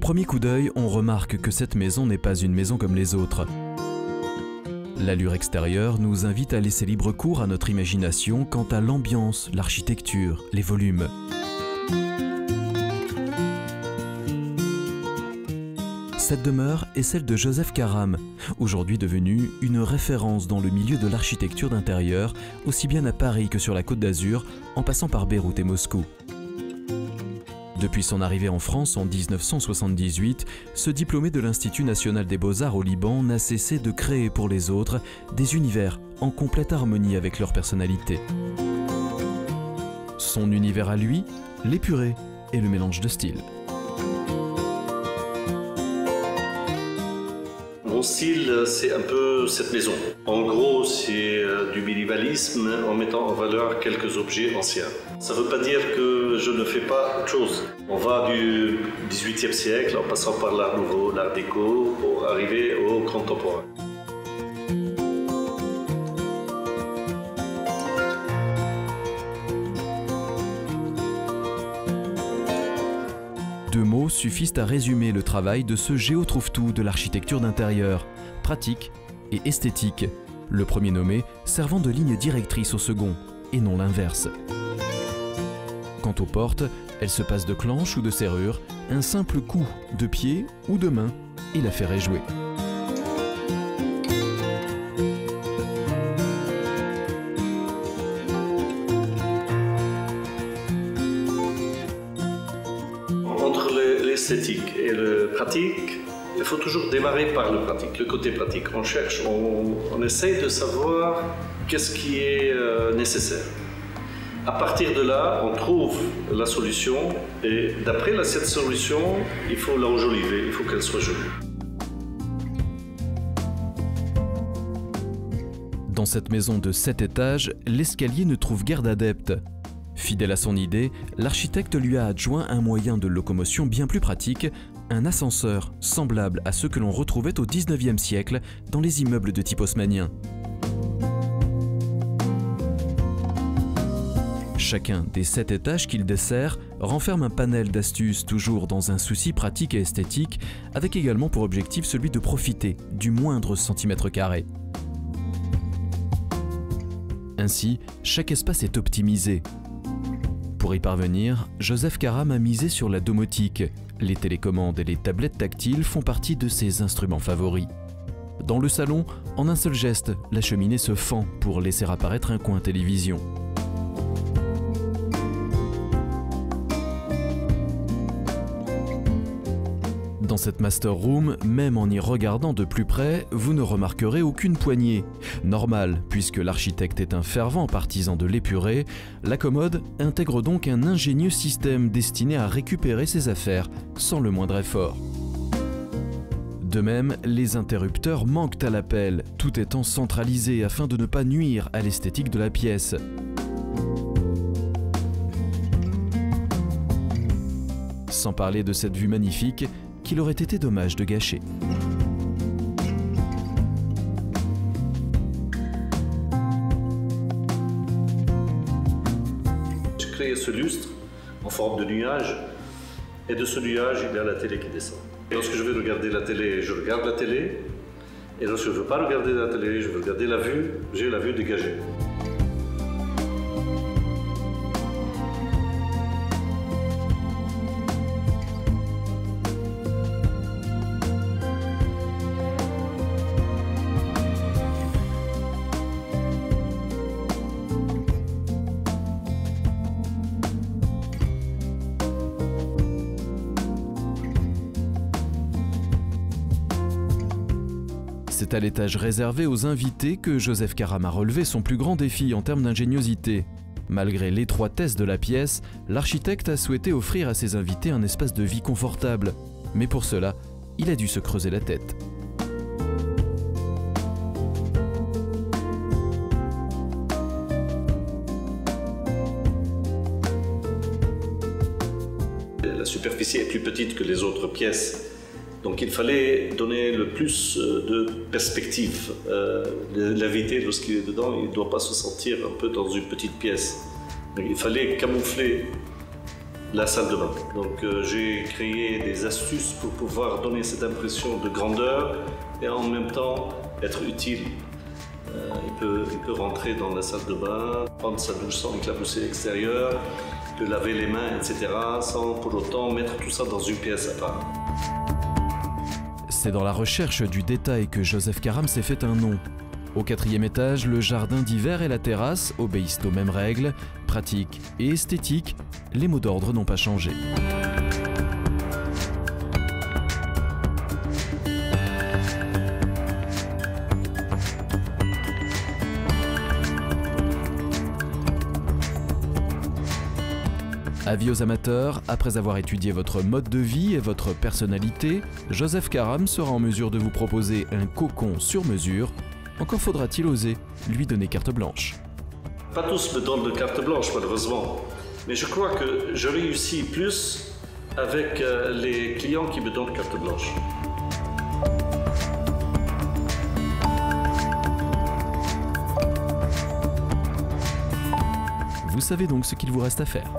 premier coup d'œil, on remarque que cette maison n'est pas une maison comme les autres. L'allure extérieure nous invite à laisser libre cours à notre imagination quant à l'ambiance, l'architecture, les volumes. Cette demeure est celle de Joseph Karam, aujourd'hui devenue une référence dans le milieu de l'architecture d'intérieur, aussi bien à Paris que sur la Côte d'Azur, en passant par Beyrouth et Moscou. Depuis son arrivée en France en 1978, ce diplômé de l'Institut national des beaux-arts au Liban n'a cessé de créer pour les autres des univers en complète harmonie avec leur personnalité. Son univers à lui, l'épuré et le mélange de styles. Mon style, c'est un peu cette maison. En gros, c'est du minimalisme en mettant en valeur quelques objets anciens. Ça ne veut pas dire que je ne fais pas autre chose. On va du XVIIIe siècle en passant par l'art nouveau, l'art déco, pour arriver au contemporain. Deux mots suffisent à résumer le travail de ce géotrouve-tout de l'architecture d'intérieur, pratique et esthétique, le premier nommé servant de ligne directrice au second, et non l'inverse. Quant aux portes, elles se passent de clenches ou de serrures, un simple coup de pied ou de main, et l'affaire est jouée. L'esthétique et le pratique, il faut toujours démarrer par le pratique, le côté pratique. On cherche, on essaye de savoir qu'est-ce qui est nécessaire. À partir de là, on trouve la solution et d'après cette solution, il faut l'enjoliver, il faut qu'elle soit jolie. Dans cette maison de 7 étages, l'escalier ne trouve guère d'adeptes. Fidèle à son idée, l'architecte lui a adjoint un moyen de locomotion bien plus pratique, un ascenseur semblable à ceux que l'on retrouvait au XIXe siècle dans les immeubles de type haussmannien. Chacun des 7 étages qu'il dessert renferme un panel d'astuces toujours dans un souci pratique et esthétique, avec également pour objectif celui de profiter du moindre centimètre carré. Ainsi, chaque espace est optimisé. Pour y parvenir, Joseph Karam a misé sur la domotique. Les télécommandes et les tablettes tactiles font partie de ses instruments favoris. Dans le salon, en un seul geste, la cheminée se fend pour laisser apparaître un coin télévision. Dans cette master room, même en y regardant de plus près, vous ne remarquerez aucune poignée. Normal, puisque l'architecte est un fervent partisan de l'épuré, la commode intègre donc un ingénieux système destiné à récupérer ses affaires sans le moindre effort. De même, les interrupteurs manquent à l'appel, tout étant centralisé afin de ne pas nuire à l'esthétique de la pièce. Sans parler de cette vue magnifique, qu'il aurait été dommage de gâcher. J'ai créé ce lustre en forme de nuage, et de ce nuage, il y a la télé qui descend. Et lorsque je vais regarder la télé, je regarde la télé, et lorsque je ne veux pas regarder la télé, je veux regarder la vue, j'ai la vue dégagée. C'est à l'étage réservé aux invités que Joseph Karam a relevé son plus grand défi en termes d'ingéniosité. Malgré l'étroitesse de la pièce, l'architecte a souhaité offrir à ses invités un espace de vie confortable. Mais pour cela, il a dû se creuser la tête. La superficie est plus petite que les autres pièces. Donc il fallait donner le plus de perspective. L'invité, lorsqu'il est dedans, il ne doit pas se sentir un peu dans une petite pièce. Donc il fallait camoufler la salle de bain. Donc j'ai créé des astuces pour pouvoir donner cette impression de grandeur et en même temps être utile. Il peut rentrer dans la salle de bain, prendre sa douche sans éclabousser l'extérieur, de laver les mains, etc. sans pour autant mettre tout ça dans une pièce à part. C'est dans la recherche du détail que Joseph Karam s'est fait un nom. Au 4e étage, le jardin d'hiver et la terrasse obéissent aux mêmes règles. Pratique et esthétique, les mots d'ordre n'ont pas changé. Avis aux amateurs, après avoir étudié votre mode de vie et votre personnalité, Joseph Karam sera en mesure de vous proposer un cocon sur mesure. Encore faudra-t-il oser lui donner carte blanche. Pas tous me donnent de carte blanche malheureusement, mais je crois que je réussis plus avec les clients qui me donnent carte blanche. Vous savez donc ce qu'il vous reste à faire.